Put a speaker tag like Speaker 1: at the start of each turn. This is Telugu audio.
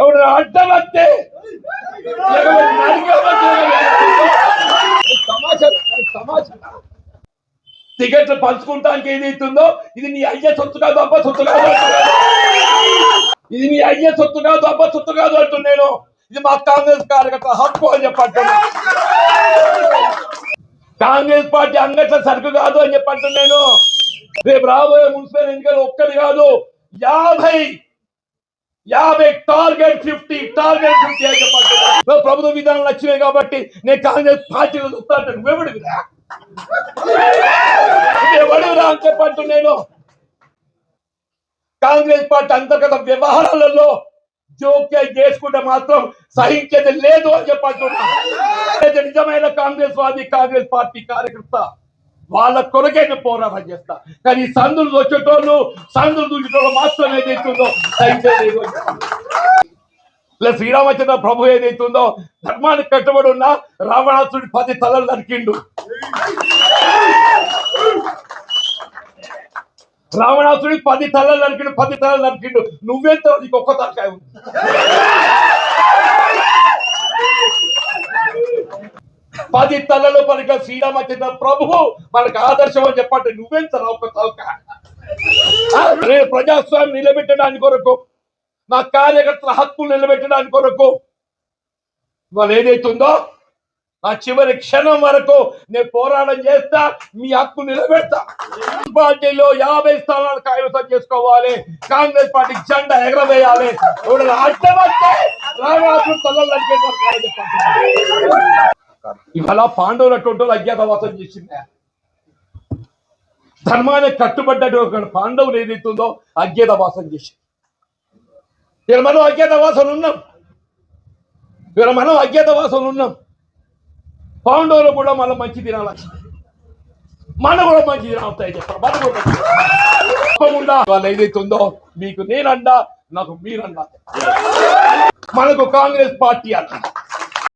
Speaker 1: ఎవడు అడ్డమత్తే టికెట్లు పంచుకుంటానికి ఏదైతుందో ఇది నీ అయ్యే సొత్తు కాదు, అబ్బ సొత్తు కాదు. ఇది నీ అయ్యే సొత్తు కాదు, అబ్బ సొత్తు కాదు అంటున్నాను. ఇది మా కాంగ్రెస్ కార్యకర్త హక్కు అని చెప్పంటున్నా. కాంగ్రెస్ పార్టీ అంగట్ల సరుకు కాదు అని చెప్పంటున్నాను. రేపు రాబోయే మున్సిపల్ ఎన్నికలు ఒక్కటి కాదు, 50 టార్గెట్ 50 అని చెప్పంటున్నా. ప్రభుత్వ విధానాలు వచ్చినాయి కాబట్టి నేను కాంగ్రెస్ పార్టీలో చూస్తాను. నువ్వెవడివిరా అని చెప్పంటున్నాను. కాంగ్రెస్ పార్టీ అంతర్గత వ్యవహారాలలో జోక్యం చేసుకుంటే మాత్రం సహించేది లేదు అని చెప్పంటున్నా. నిజమైన కాంగ్రెస్ వాది, కాంగ్రెస్ పార్టీ కార్యకర్త వాళ్ళ కొరకే పోరాటం చేస్తా. కానీ సందులు వచ్చేటోళ్ళు, సందులు దూచేటోళ్ళు మాత్రం ఏదైతుందో సహించేది. శ్రీరామచంద్ర ప్రభు ఏదైతుందో ధర్మానికి కట్టుబడి ఉన్న రావణాసుడి 10 తలలు నరికిండు. రావణాసుడి 10 తలలు నరికిండు. నువ్వెంత నీకు ఒక్క తలకాయ ఉంది. పది తలలో పలిక శ్రీరామచంద్ర ప్రభువు మనకు ఆదర్శం అని చెప్పండి. నువ్వెంత ఒక్క తలకాయ. నేను ప్రజాస్వామ్యం నిలబెట్టడానికి కొరకు, నా కార్యకర్తల హక్కులు నిలబెట్టడానికి కొరకు వాళ్ళు ఏదైతుందో నా చివరి క్షణం వరకు నేను పోరాటం చేస్తా. మీ హక్కు నిలబెడతా. పార్టీలో 50 స్థానాలు కైవసం చేసుకోవాలి. కాంగ్రెస్ పార్టీ జెండా ఎగరవేయాలి. అడ్డమంటే ఇవాళ పాండవులటువంటి అజ్ఞాతవాసం చేసింది. ధర్మానికి కట్టుబడ్డటువంటి పాండవులు ఏదైతుందో అజ్ఞాతవాసం చేసింది. ఇక్కడ మనం అజ్ఞాతవాసం ఉన్నాం. పాండవులు కూడా మళ్ళీ మంచి దినాలు వచ్చినాయి. మన కూడా మంచి దినాలు వస్తాయి చెప్పారు. మన కూడా తప్పకుండా వాళ్ళు ఏదైతుందో మీకు నేనండా, నాకు మీరన్నా. మనకు కాంగ్రెస్ పార్టీ అన్న